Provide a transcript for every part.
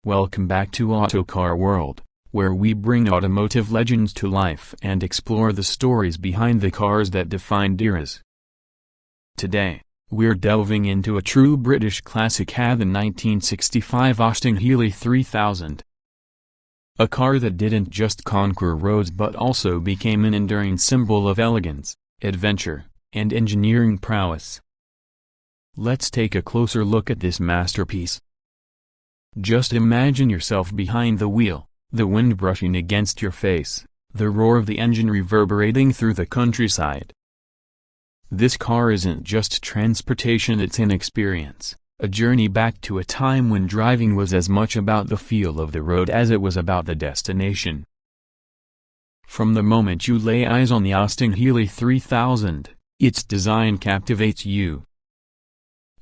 Welcome back to Autocar World, where we bring automotive legends to life and explore the stories behind the cars that defined eras. Today, we're delving into a true British classic, the 1965 Austin-Healey 3000. A car that didn't just conquer roads but also became an enduring symbol of elegance, adventure, and engineering prowess. Let's take a closer look at this masterpiece. Just imagine yourself behind the wheel, the wind brushing against your face, the roar of the engine reverberating through the countryside. This car isn't just transportation, it's an experience, a journey back to a time when driving was as much about the feel of the road as it was about the destination. From the moment you lay eyes on the Austin-Healey 3000, its design captivates you.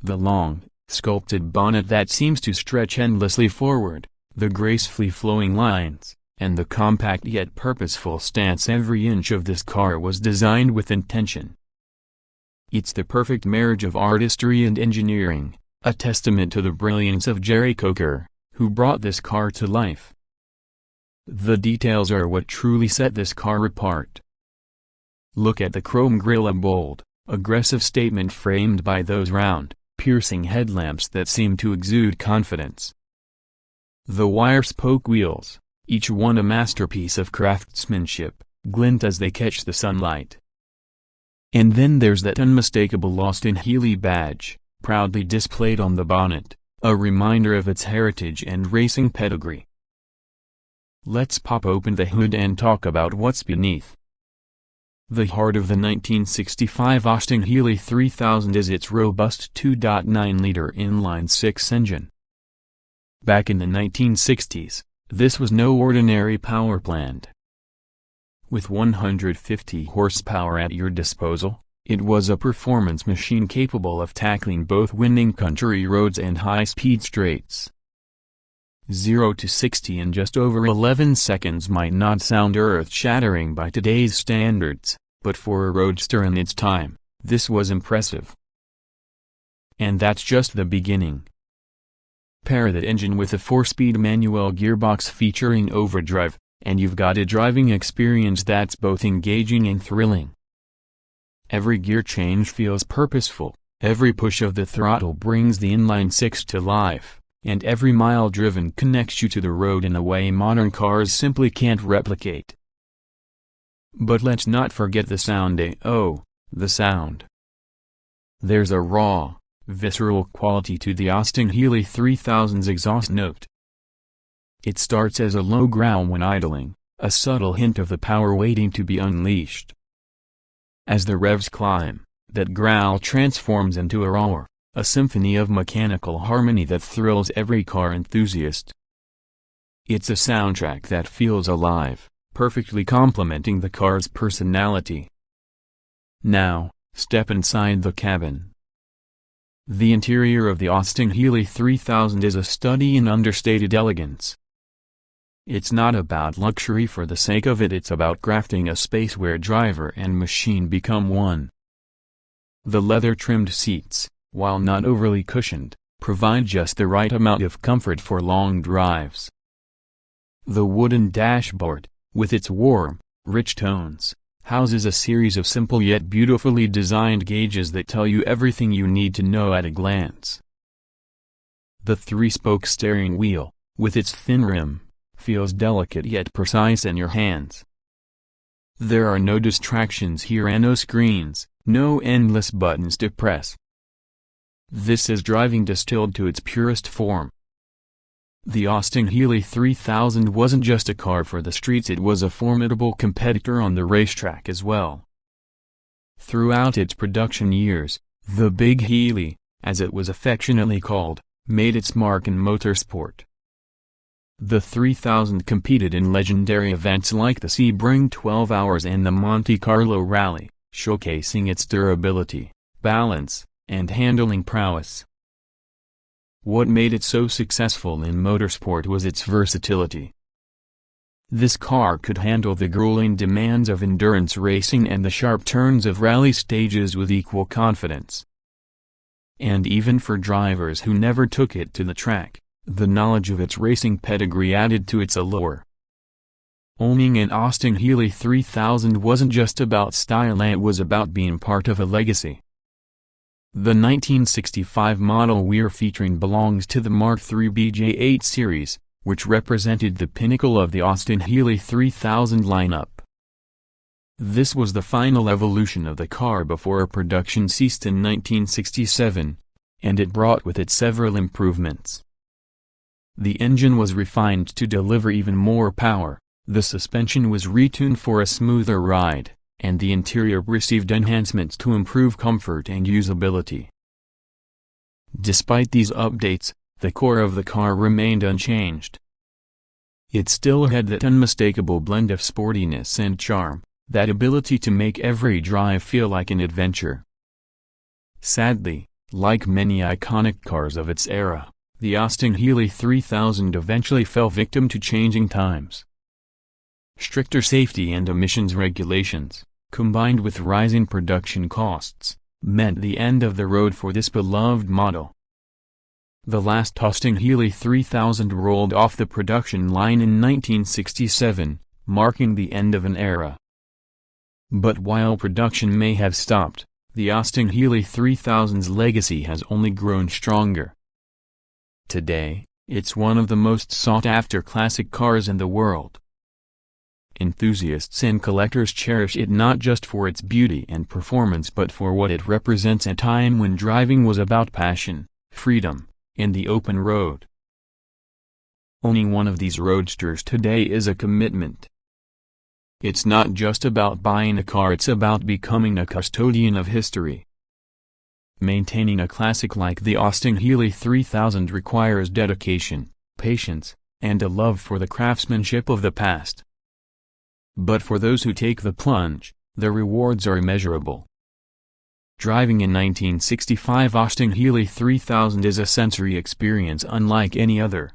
The long, sculpted bonnet that seems to stretch endlessly forward, the gracefully flowing lines, and the compact yet purposeful stance. Every inch of this car was designed with intention. It's the perfect marriage of artistry and engineering, a testament to the brilliance of Jerry Coker, who brought this car to life. The details are what truly set this car apart. Look at the chrome grille, a bold, aggressive statement framed by those round, piercing headlamps that seem to exude confidence. The wire-spoke wheels, each one a masterpiece of craftsmanship, glint as they catch the sunlight. And then there's that unmistakable Austin-Healey badge, proudly displayed on the bonnet, a reminder of its heritage and racing pedigree. Let's pop open the hood and talk about what's beneath. The heart of the 1965 Austin-Healey 3000 is its robust 2.9-liter inline-six engine. Back in the 1960s, this was no ordinary power plant. With 150 horsepower at your disposal, it was a performance machine capable of tackling both winning country roads and high-speed straights. 0 to 60 in just over 11 seconds might not sound earth-shattering by today's standards, but for a roadster in its time, this was impressive. And that's just the beginning. Pair that engine with a 4-speed manual gearbox featuring overdrive, and you've got a driving experience that's both engaging and thrilling. Every gear change feels purposeful, every push of the throttle brings the inline-six to life, and every mile driven connects you to the road in a way modern cars simply can't replicate. But let's not forget the sound. The sound. There's a raw, visceral quality to the Austin-Healey 3000's exhaust note. It starts as a low growl when idling, a subtle hint of the power waiting to be unleashed. As the revs climb, that growl transforms into a roar, a symphony of mechanical harmony that thrills every car enthusiast. It's a soundtrack that feels alive, perfectly complementing the car's personality. Now, step inside the cabin. The interior of the Austin-Healey 3000 is a study in understated elegance. It's not about luxury for the sake of it, it's about crafting a space where driver and machine become one. The leather-trimmed seats, while not overly cushioned, provide just the right amount of comfort for long drives. The wooden dashboard, with its warm, rich tones, houses a series of simple yet beautifully designed gauges that tell you everything you need to know at a glance. The 3-spoke steering wheel, with its thin rim, feels delicate yet precise in your hands. There are no distractions here and no screens, no endless buttons to press. This is driving distilled to its purest form. The Austin-Healey 3000 wasn't just a car for the streets, it was a formidable competitor on the racetrack as well. Throughout its production years, the Big Healey, as it was affectionately called, made its mark in motorsport. The 3000 competed in legendary events like the Sebring 12 Hours and the Monte Carlo Rally, showcasing its durability, balance, and handling prowess. What made it so successful in motorsport was its versatility. This car could handle the grueling demands of endurance racing and the sharp turns of rally stages with equal confidence. And even for drivers who never took it to the track, the knowledge of its racing pedigree added to its allure. Owning an Austin-Healey 3000 wasn't just about style, it was about being part of a legacy. The 1965 model we're featuring belongs to the Mark III BJ8 series, which represented the pinnacle of the Austin-Healey 3000 lineup. This was the final evolution of the car before production ceased in 1967, and it brought with it several improvements. The engine was refined to deliver even more power, the suspension was retuned for a smoother ride, and the interior received enhancements to improve comfort and usability. Despite these updates, the core of the car remained unchanged. It still had that unmistakable blend of sportiness and charm, that ability to make every drive feel like an adventure. Sadly, like many iconic cars of its era, the Austin-Healey 3000 eventually fell victim to changing times. Stricter safety and emissions regulations, combined with rising production costs, meant the end of the road for this beloved model. The last Austin-Healey 3000 rolled off the production line in 1967, marking the end of an era. But while production may have stopped, the Austin-Healey 3000's legacy has only grown stronger. Today, it's one of the most sought-after classic cars in the world. Enthusiasts and collectors cherish it not just for its beauty and performance but for what it represents at a time when driving was about passion, freedom, and the open road. Owning one of these roadsters today is a commitment. It's not just about buying a car, it's about becoming a custodian of history. Maintaining a classic like the Austin-Healey 3000 requires dedication, patience, and a love for the craftsmanship of the past. But for those who take the plunge, the rewards are immeasurable. Driving a 1965 Austin-Healey 3000 is a sensory experience unlike any other.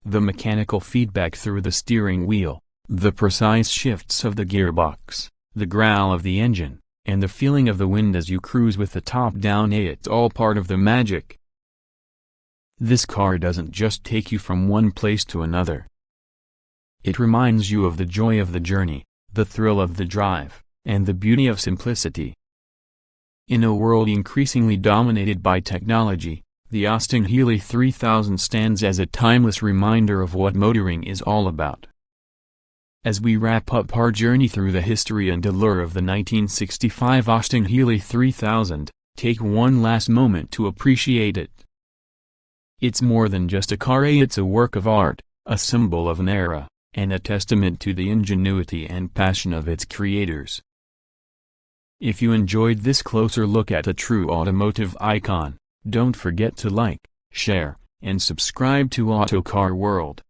The mechanical feedback through the steering wheel, the precise shifts of the gearbox, the growl of the engine, and the feeling of the wind as you cruise with the top down, it's all part of the magic. This car doesn't just take you from one place to another. It reminds you of the joy of the journey, the thrill of the drive, and the beauty of simplicity. In a world increasingly dominated by technology, the Austin-Healey 3000 stands as a timeless reminder of what motoring is all about. As we wrap up our journey through the history and allure of the 1965 Austin-Healey 3000, take one last moment to appreciate it. It's more than just a car, it's a work of art, a symbol of an era, and a testament to the ingenuity and passion of its creators. If you enjoyed this closer look at a true automotive icon, don't forget to like, share, and subscribe to Autocar World.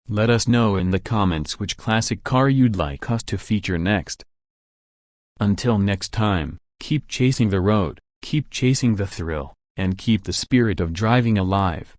Let us know in the comments which classic car you'd like us to feature next. Until next time, keep chasing the road, keep chasing the thrill, and keep the spirit of driving alive.